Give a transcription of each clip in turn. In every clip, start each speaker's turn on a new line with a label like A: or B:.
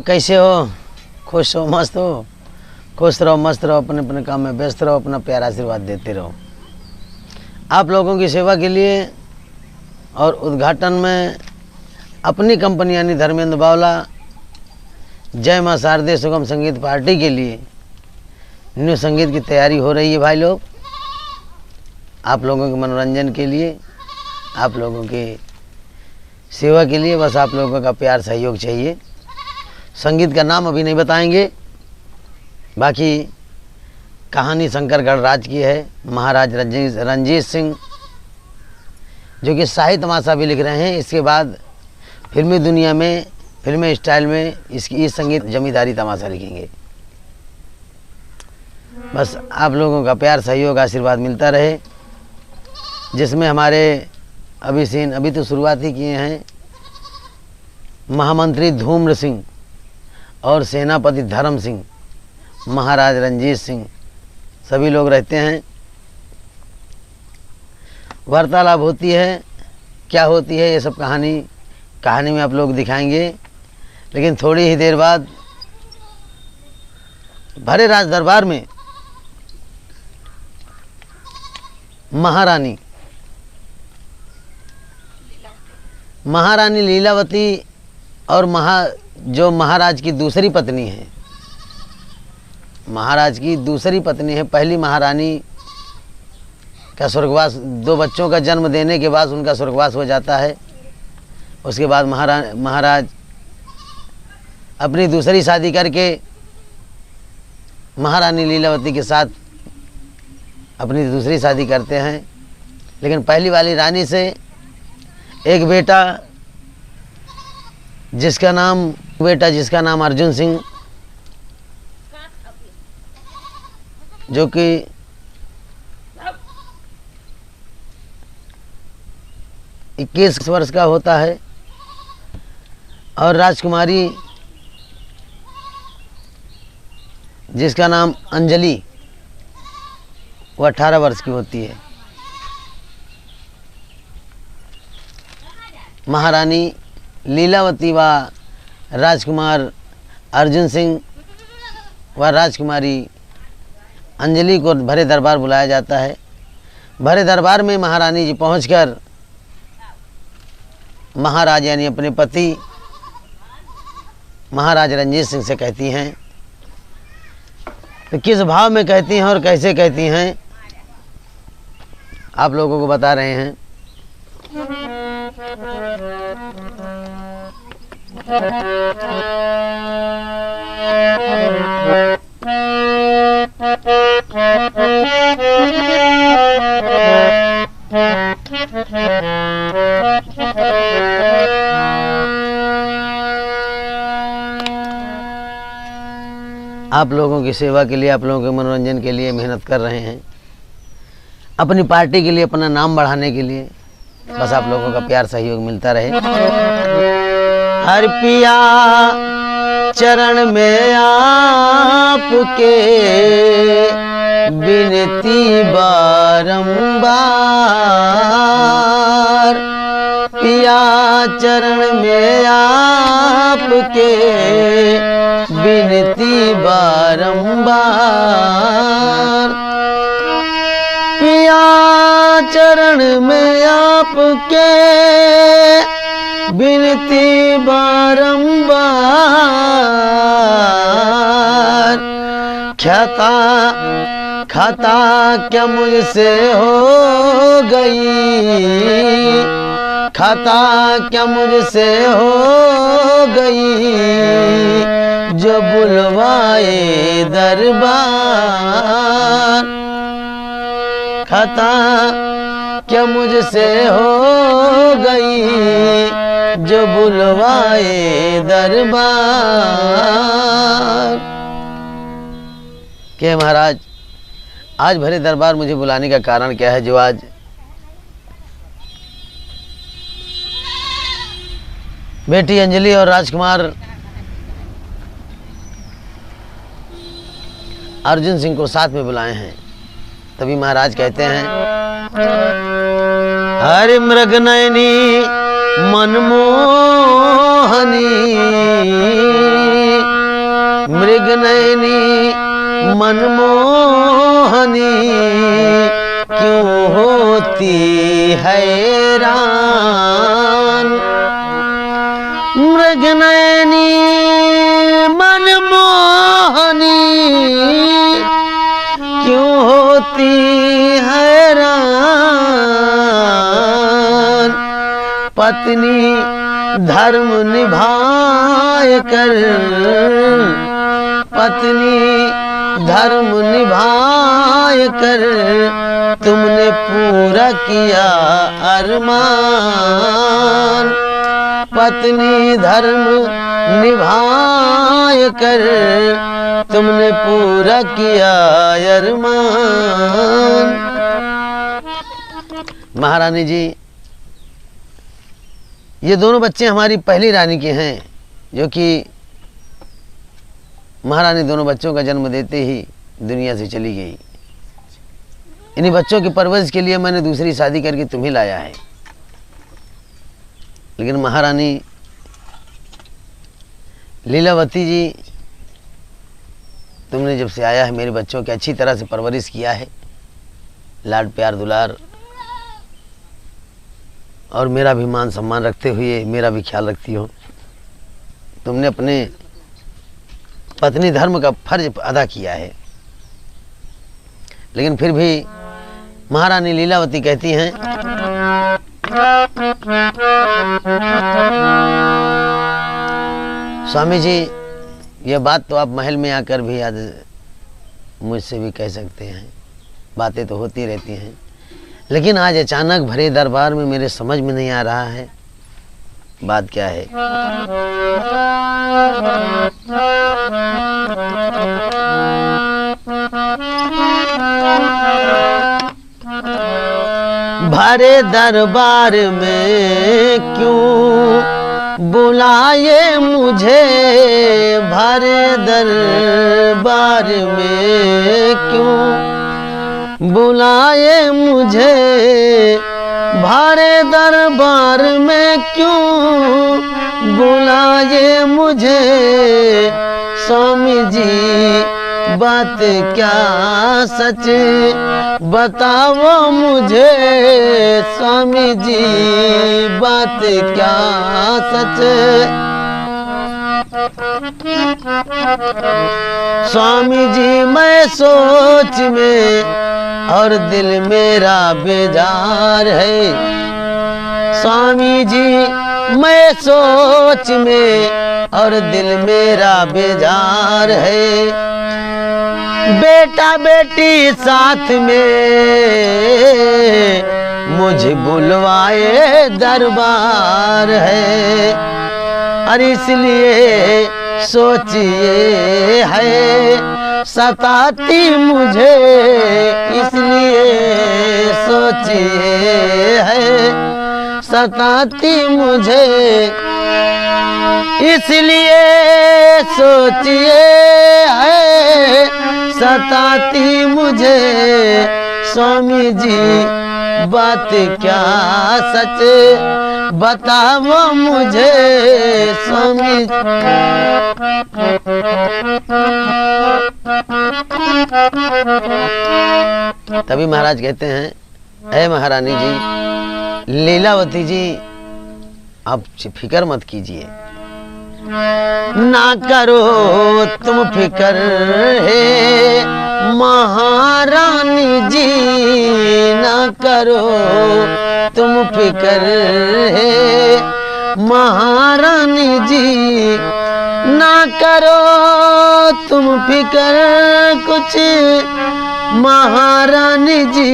A: कैसे हो? खुश हो, मस्त हो? खुश रहो, मस्त रहो, अपने अपने काम में व्यस्त रहो, अपना प्यार आशीर्वाद देते रहो। आप लोगों की सेवा के लिए और उद्घाटन में अपनी कंपनी यानी धर्मेंद्र बावला जय मां शारदे सुगम संगीत पार्टी के लिए न्यू संगीत की तैयारी हो रही है। भाई लोग, आप लोगों के मनोरंजन के लिए, आप लोगों के सेवा के लिए बस आप लोगों का प्यार सहयोग चाहिए। संगीत का नाम अभी नहीं बताएंगे, बाकी कहानी शंकर गणराज की है। महाराज रंजीत सिंह जो कि साहित्य तमाशा भी लिख रहे हैं। इसके बाद फिल्मी दुनिया में, फिल्मी स्टाइल में इस संगीत जमींदारी तमाशा लिखेंगे। बस आप लोगों का प्यार सहयोग आशीर्वाद मिलता रहे, जिसमें हमारे अभी तो शुरुआत ही किए हैं महामंत्री धूम्र सिंह और सेनापति धर्म सिंह, महाराज रंजीत सिंह, सभी लोग रहते हैं। वार्तालाप होती है, क्या होती है ये सब कहानी में आप लोग दिखाएंगे। लेकिन थोड़ी ही देर बाद भरे राज दरबार में महारानी लीलावती और जो महाराज की दूसरी पत्नी है, महाराज की दूसरी पत्नी है। पहली महारानी का स्वर्गवास, 2 बच्चों का जन्म देने के बाद उनका स्वर्गवास हो जाता है। उसके बाद महाराज अपनी दूसरी शादी करके महारानी लीलावती के साथ अपनी दूसरी शादी करते हैं। लेकिन पहली वाली रानी से एक बेटा जिसका नाम अर्जुन सिंह, जो कि इक्कीस वर्ष का होता है, और राजकुमारी जिसका नाम अंजलि, वो 18 वर्ष की होती है। महारानी लीलावती व राजकुमार अर्जुन सिंह व राजकुमारी अंजलि को भरे दरबार बुलाया जाता है। भरे दरबार में महारानी जी पहुंचकर महाराज यानी अपने पति महाराज रंजीत सिंह से कहती हैं। तो किस भाव में कहती हैं और कैसे कहती हैं आप लोगों को बता रहे हैं। आप लोगों की सेवा के लिए, आप लोगों के मनोरंजन के लिए मेहनत कर रहे हैं, अपनी पार्टी के लिए, अपना नाम बढ़ाने के लिए। बस आप लोगों का प्यार सहयोग मिलता रहे। हर पिया चरण में आपके विनती बारंबार, पिया चरण में आपके विनती बारंबार, पिया चरण में आपके विनती बारंबार। खाता क्या मुझसे हो गई, खाता क्या मुझसे हो गई, जो बुलवाए दरबार। खाता क्या मुझसे हो गई, जो बुलवाए दरबार। के महाराज, आज भरे दरबार मुझे बुलाने का कारण क्या है? जो आज बेटी अंजलि और राजकुमार अर्जुन सिंह को साथ में बुलाए हैं। तभी महाराज कहते हैं, हरि मृग नयनी मनमोहनी, मृग नयनी मनमोहनी क्यों होती हैरान। मृग नयनी मनमोहनी क्यों होती हैरान। पत्नी धर्म निभाए कर, पत्नी धर्म निभाए कर तुमने पूरा किया अरमान। पत्नी धर्म निभाए कर तुमने पूरा किया अरमान। महारानी जी, ये दोनों बच्चे हमारी पहली रानी के हैं, जो कि महारानी दोनों बच्चों का जन्म देते ही दुनिया से चली गई। इन्हीं बच्चों की परवरिश के लिए मैंने दूसरी शादी करके तुम्हें लाया है। लेकिन महारानी लीलावती जी, तुमने जब से आया है मेरे बच्चों की अच्छी तरह से परवरिश किया है, लाड प्यार दुलार और मेरा भी मान सम्मान रखते हुए मेरा भी ख्याल रखती हो। तुमने अपने पत्नी धर्म का फर्ज अदा किया है। लेकिन फिर भी महारानी लीलावती कहती हैं, स्वामी जी, यह बात तो आप महल में आकर भी आज मुझसे भी कह सकते हैं, बातें तो होती रहती हैं, लेकिन आज अचानक भरे दरबार में मेरे समझ में नहीं आ रहा है बात क्या है। भरे दरबार में क्यों बुलाए मुझे, भरे दरबार में क्यों बुलाए मुझे, भरे दरबार में क्यों बुलाए मुझे। स्वामी जी बात क्या सच बताओ मुझे, स्वामी जी बात क्या सच। स्वामी जी मैं सोच में और दिल मेरा बेजार है। स्वामी जी मैं सोच में और दिल मेरा बेजार है। बेटा बेटी साथ में मुझे बुलवाए दरबार है, और इसलिए सोचिए है सताती मुझे, इसलिए सोचिए है सताती मुझे, इसलिए सोचिए है सताती मुझे। स्वामी जी बात क्या सच बताओ मुझे, स्वामी। तभी महाराज कहते हैं, ऐ महारानी जी, लीलावती जी, आप फिक्र मत कीजिए, ना करो तुम फिक्र है महारानी जी, ना करो तुम फिक्र है महारानी जी, ना करो तुम फिक्र कुछ महारानी जी।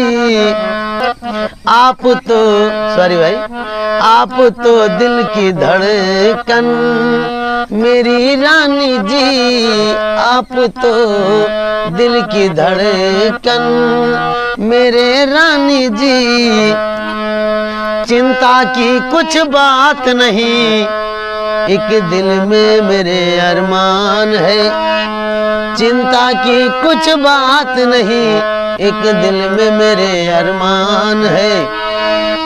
A: आप तो सॉरी भाई, आप तो दिल की धड़कन मेरी रानी जी, आप तो दिल की धड़कन मेरे रानी जी। चिंता की कुछ बात नहीं, एक दिल में मेरे अरमान है। चिंता की कुछ बात नहीं, एक दिल में मेरे अरमान है।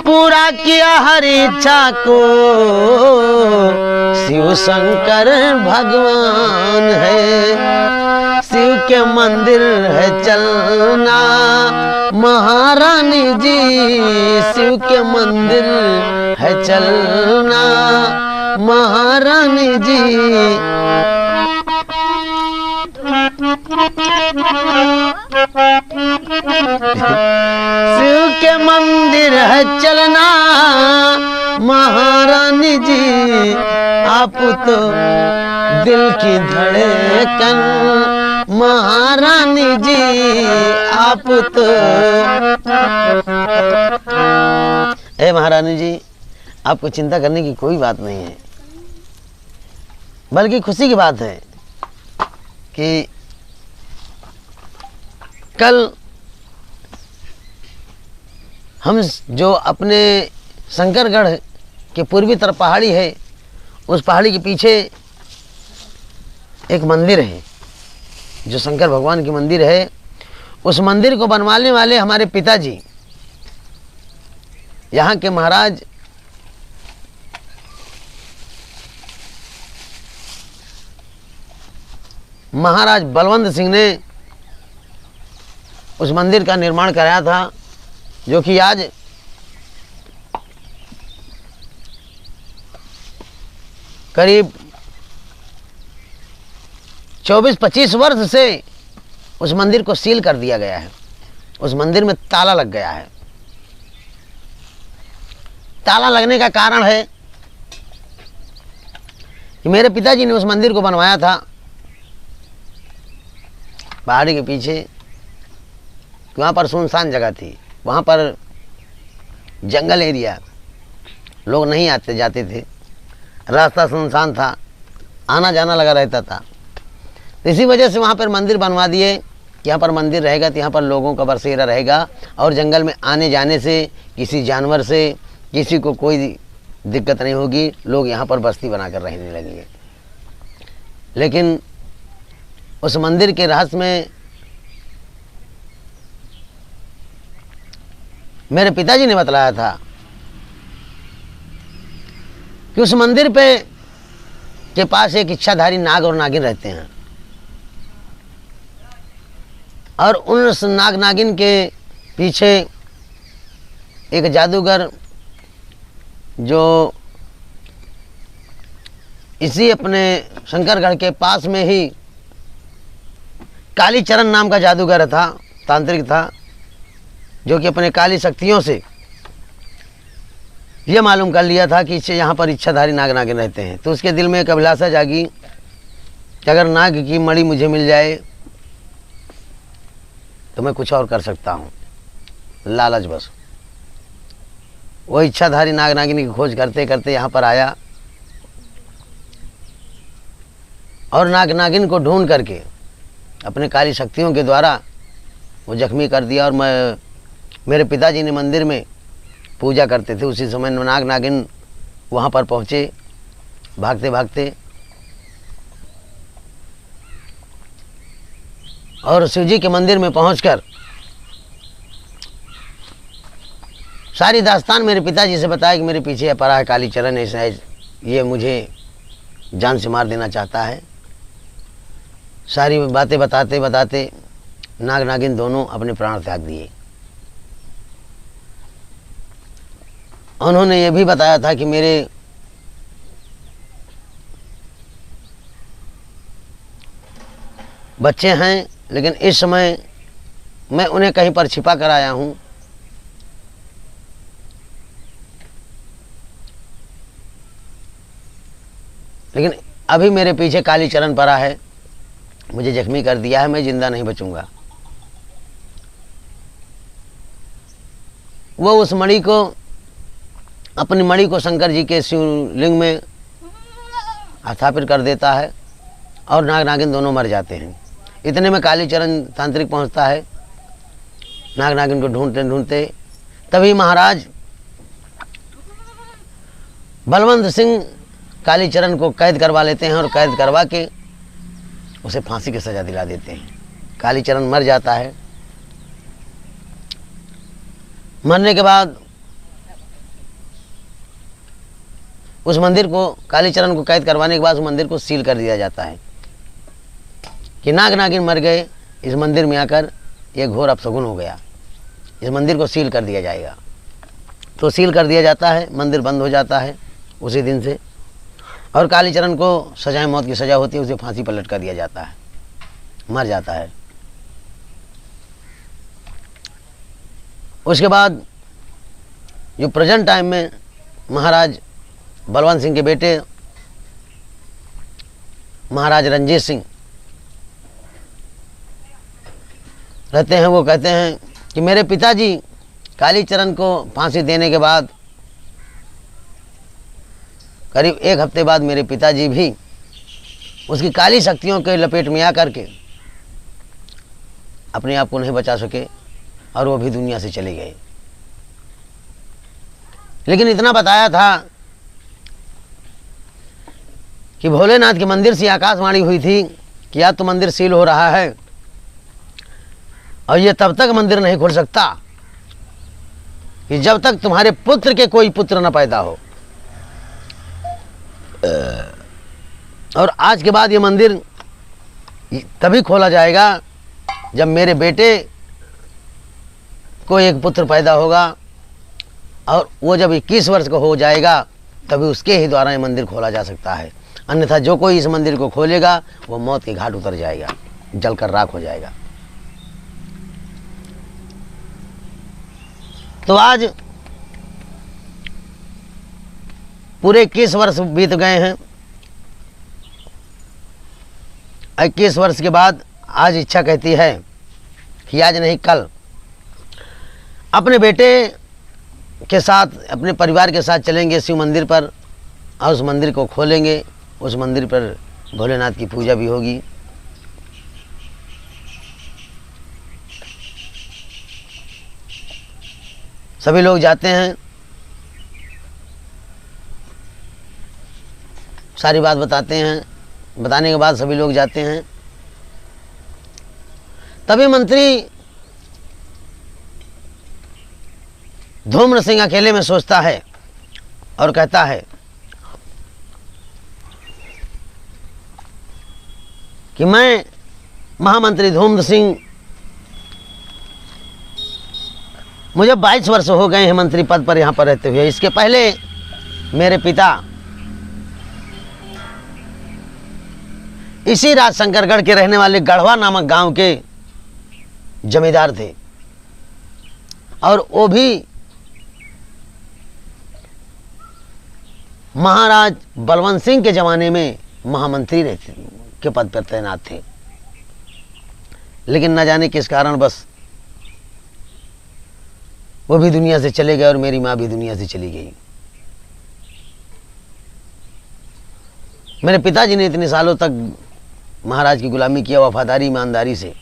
A: पूरा किया हर इच्छा को, शिव शंकर भगवान है। शिव के मंदिर है चलना महारानी जी, शिव के मंदिर है चलना महारानी जी। शिव के मंदिर है चलना महारानी जी, आप तो दिल की धड़कन महारानी जी, आप तो। ए महारानी जी, आपको चिंता करने की कोई बात नहीं है, बल्कि खुशी की बात है कि कल हम जो अपने शंकरगढ़ के पूर्वी तरफ पहाड़ी है, उस पहाड़ी के पीछे एक मंदिर है जो शंकर भगवान की मंदिर है। उस मंदिर को बनवाने वाले हमारे पिताजी, यहाँ के महाराज बलवंत सिंह ने उस मंदिर का निर्माण कराया था, जो कि आज करीब 24-25 वर्ष से उस मंदिर को सील कर दिया गया है। उस मंदिर में ताला लग गया है। ताला लगने का कारण है कि मेरे पिताजी ने उस मंदिर को बनवाया था पहाड़ी के पीछे। वहाँ पर सुनसान जगह थी, वहाँ पर जंगल एरिया, लोग नहीं आते जाते थे, रास्ता सुनसान था, आना जाना लगा रहता था। तो इसी वजह से वहाँ पर मंदिर बनवा दिए। यहाँ पर मंदिर रहेगा तो यहाँ पर लोगों का बसेरा रहेगा, और जंगल में आने जाने से किसी जानवर से किसी को कोई दिक्कत नहीं होगी। लोग यहाँ पर बस्ती बनाकर रहने लगेंगे। लेकिन उस मंदिर के रहस्य में मेरे पिताजी ने बतलाया था कि उस मंदिर पे के पास एक इच्छाधारी नाग और नागिन रहते हैं, और उन नाग नागिन के पीछे एक जादूगर जो इसी अपने शंकरगढ़ के पास में ही कालीचरण नाम का जादूगर था, तांत्रिक था, जो कि अपने काली शक्तियों से यह मालूम कर लिया था कि इससे यहाँ पर इच्छाधारी नाग नागिन रहते हैं। तो उसके दिल में एक अभिलाषा जागी कि अगर नाग की मणि मुझे मिल जाए तो मैं कुछ और कर सकता हूँ, लालच बस। वो इच्छाधारी नाग नागिनी की खोज करते करते यहाँ पर आया, और नाग नागिन को ढूंढ करके अपने काली शक्तियों के द्वारा वो जख्मी कर दिया। और मेरे पिताजी ने मंदिर में पूजा करते थे, उसी समय नाग नागिन वहाँ पर पहुँचे भागते भागते, और शिव जी के मंदिर में पहुंचकर सारी दास्तान मेरे पिताजी से बताया कि मेरे पीछे पड़ा है कालीचरण, ऐसा है, ये मुझे जान से मार देना चाहता है। सारी बातें बताते बताते नाग नागिन दोनों अपने प्राण त्याग दिए। उन्होंने ये भी बताया था कि मेरे बच्चे हैं, लेकिन इस समय मैं उन्हें कहीं पर छिपा कर आया हूँ। लेकिन अभी मेरे पीछे कालीचरण पड़ा है, मुझे जख्मी कर दिया है, मैं जिंदा नहीं बचूंगा। वो उस मणि को, अपनी मणि को शंकर जी के शिवलिंग में स्थापित कर देता है, और नाग नागिन दोनों मर जाते हैं। इतने में कालीचरण तांत्रिक पहुंचता है, नाग नागिन को ढूंढते ढूंढते तभी महाराज बलवंत सिंह कालीचरण को कैद करवा लेते हैं, और कैद करवा के उसे फांसी की सजा दिला देते हैं। कालीचरण मर जाता है। मरने के बाद उस मंदिर को, कालीचरण को कैद करवाने के बाद उस मंदिर को सील कर दिया जाता है कि नाग नागिन मर गए इस मंदिर में आकर, ये घोर अपशगुन हो गया, इस मंदिर को सील कर दिया जाएगा। तो सील कर दिया जाता है, मंदिर बंद हो जाता है उसी दिन से, और कालीचरण को सजाए मौत की सज़ा होती है, उसे फांसी पर लटका दिया जाता है, मर जाता है। उसके बाद जो प्रेजेंट टाइम में महाराज बलवंत सिंह के बेटे महाराज रणजीत सिंह रहते हैं, वो कहते हैं कि मेरे पिताजी कालीचरण को फांसी देने के बाद करीब 1 हफ्ते बाद मेरे पिताजी भी उसकी काली शक्तियों के लपेट में आकर के अपने आप को नहीं बचा सके और वो भी दुनिया से चले गए। लेकिन इतना बताया था कि भोलेनाथ के मंदिर से आकाशवाणी हुई थी कि आज तो मंदिर सील हो रहा है और ये तब तक मंदिर नहीं खुल सकता कि जब तक तुम्हारे पुत्र के कोई पुत्र न पैदा हो। और आज के बाद ये मंदिर तभी खोला जाएगा जब मेरे बेटे को एक पुत्र पैदा होगा और वो जब 21 वर्ष का हो जाएगा तभी उसके ही द्वारा ये मंदिर खोला जा सकता है, अन्यथा जो कोई इस मंदिर को खोलेगा वो मौत के घाट उतर जाएगा, जलकर राख हो जाएगा। तो आज पूरे 21 वर्ष बीत गए हैं। 21 वर्ष के बाद आज इच्छा कहती है कि आज नहीं कल अपने बेटे के साथ, अपने परिवार के साथ चलेंगे शिव मंदिर पर और उस मंदिर को खोलेंगे। उस मंदिर पर भोलेनाथ की पूजा भी होगी। सभी लोग जाते हैं, सारी बात बताते हैं, बताने के बाद सभी लोग जाते हैं। तभी मंत्री धूम्र सिंह अकेले में सोचता है और कहता है कि मैं महामंत्री धूम्र सिंह, मुझे 22 वर्ष हो गए हैं मंत्री पद पर यहाँ पर रहते हुए। इसके पहले मेरे पिता इसी राजशंकरगढ़ के रहने वाले गढ़वा नामक गांव के जमींदार थे और वो भी महाराज बलवंत सिंह के ज़माने में महामंत्री रहते के पद पर तैनात थे। लेकिन न जाने किस कारण बस वो भी दुनिया से चले गए और मेरी माँ भी दुनिया से चली गई। मेरे पिताजी ने इतने सालों तक महाराज की गुलामी किया वफादारी ईमानदारी से,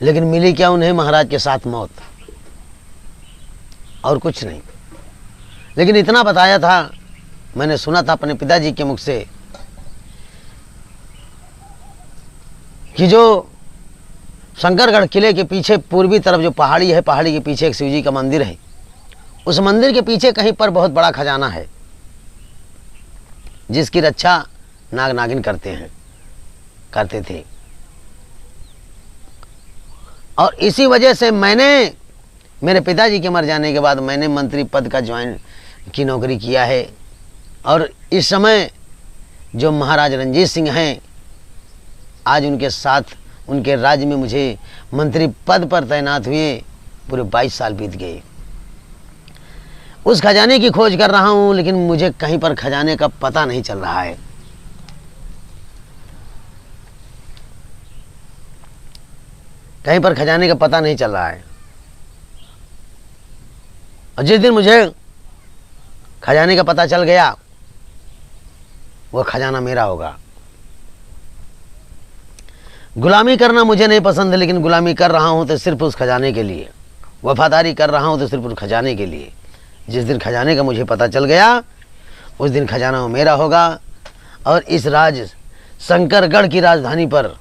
A: लेकिन मिली क्या उन्हें? महाराज के साथ मौत, और कुछ नहीं। लेकिन इतना बताया था, मैंने सुना था अपने पिताजी के मुख से कि जो शंकरगढ़ किले के पीछे पूर्वी तरफ जो पहाड़ी है, पहाड़ी के पीछे एक शिवजी का मंदिर है। उस मंदिर के पीछे कहीं पर बहुत बड़ा खजाना है जिसकी रक्षा नाग नागिन करते थे। और इसी वजह से मैंने, मेरे पिताजी के मर जाने के बाद मैंने मंत्री पद का ज्वाइन की नौकरी किया है। और इस समय जो महाराज रणजीत सिंह हैं, आज उनके साथ उनके राज्य में मुझे मंत्री पद पर तैनात हुए पूरे 22 साल बीत गए। उस खजाने की खोज कर रहा हूँ, लेकिन मुझे कहीं पर खजाने का पता नहीं चल रहा है। कहीं पर खजाने का पता नहीं चल रहा है। और जिस दिन मुझे खजाने का पता चल गया, वो खजाना मेरा होगा। गुलामी करना मुझे नहीं पसंद है, लेकिन गुलामी कर रहा हूं तो सिर्फ उस खजाने के लिए, वफादारी कर रहा हूं तो सिर्फ उस खजाने के लिए। जिस दिन खजाने का मुझे पता चल गया, उस दिन खजाना वो मेरा होगा। और इस शंकरगढ़ की राजधानी पर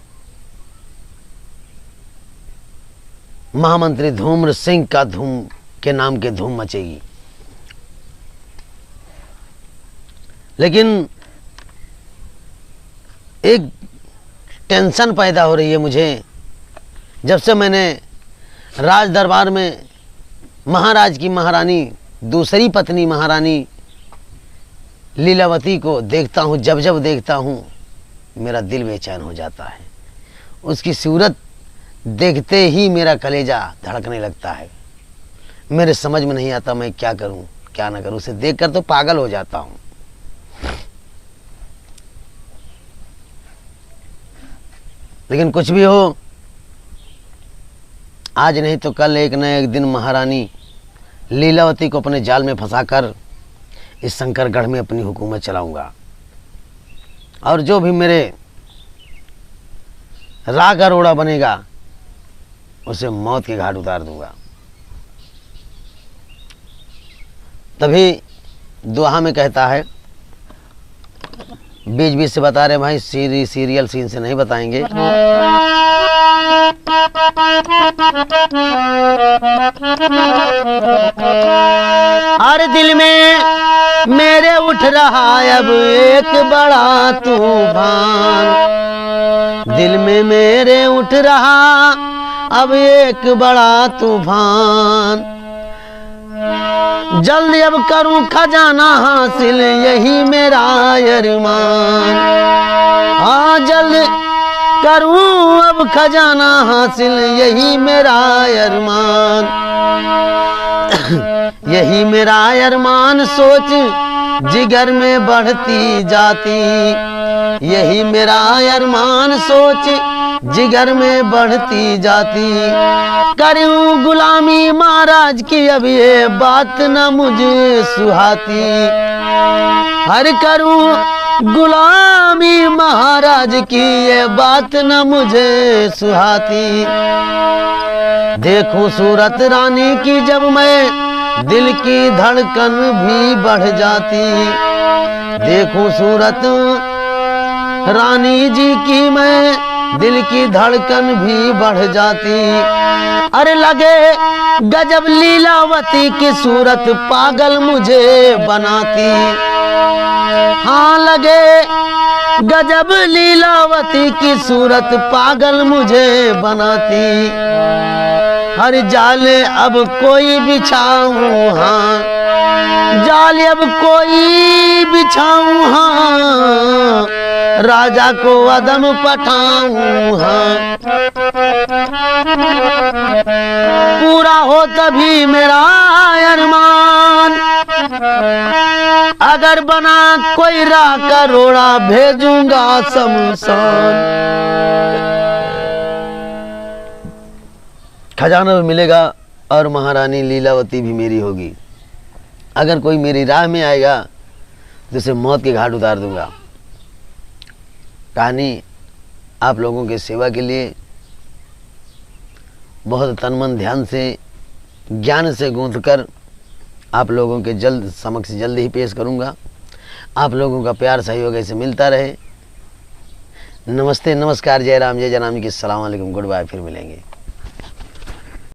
A: महामंत्री धूम्र सिंह का धूम के नाम के धूम मचेगी। लेकिन एक टेंशन पैदा हो रही है मुझे, जब से मैंने राज दरबार में महाराज की महारानी, दूसरी पत्नी महारानी लीलावती को देखता हूँ। जब जब देखता हूँ मेरा दिल बेचैन हो जाता है। उसकी सूरत देखते ही मेरा कलेजा धड़कने लगता है। मेरे समझ में नहीं आता मैं क्या करूं क्या ना करूं। उसे देखकर तो पागल हो जाता हूं। लेकिन कुछ भी हो, आज नहीं तो कल एक न एक दिन महारानी लीलावती को अपने जाल में फंसाकर इस शंकरगढ़ में अपनी हुकूमत चलाऊंगा, और जो भी मेरे राग अरोड़ा बनेगा उसे मौत के घाट उतार दूंगा। तभी दोहा में कहता है, बीच बीच से बता रहे भाई, सीरियल सीन से नहीं बताएंगे। हर दिल में मेरे उठ रहा अब एक बड़ा तूफान, दिल में मेरे उठ रहा अब एक बड़ा तूफान। जल्दी अब करूं खजाना हासिल, यही मेरा अरमान। हाँ जल्द करूं अब खजाना हासिल, यही मेरा अरमान। यही मेरा अरमान सोच जिगर में बढ़ती जाती, यही मेरा अरमान सोच जिगर में बढ़ती जाती। करूं गुलामी महाराज की अब ये बात न मुझे सुहाती, हर करूं गुलामी महाराज की ये बात न मुझे सुहाती। देखूं सूरत रानी की जब मैं दिल की धड़कन भी बढ़ जाती, देखूं सूरत रानी जी की मैं दिल की धड़कन भी बढ़ जाती। अरे लगे गजब लीलावती की सूरत पागल मुझे बनाती, हाँ लगे गजब लीलावती की सूरत पागल मुझे बनाती। हर जाल अब कोई बिछाऊं, हाँ जाल अब कोई बिछाऊं, हाँ राजा को अदम पठाऊं, हाँ पूरा हो तभी मेरा अरमान। अगर बना कोई राह का रोड़ा भेजूंगा शमशान। खजाना भी मिलेगा और महारानी लीलावती भी मेरी होगी। अगर कोई मेरी राह में आएगा तो उसे मौत के घाट उतार दूंगा। कहानी आप लोगों के सेवा के लिए बहुत तन मन ध्यान से ज्ञान से गूंथकर आप लोगों के समक्ष जल्द ही पेश करूंगा। आप लोगों का प्यार सहयोग ऐसे मिलता रहे। नमस्ते, नमस्कार, जय राम जी की, अस्सलाम वालेकुम, गुड बाय, फिर मिलेंगे।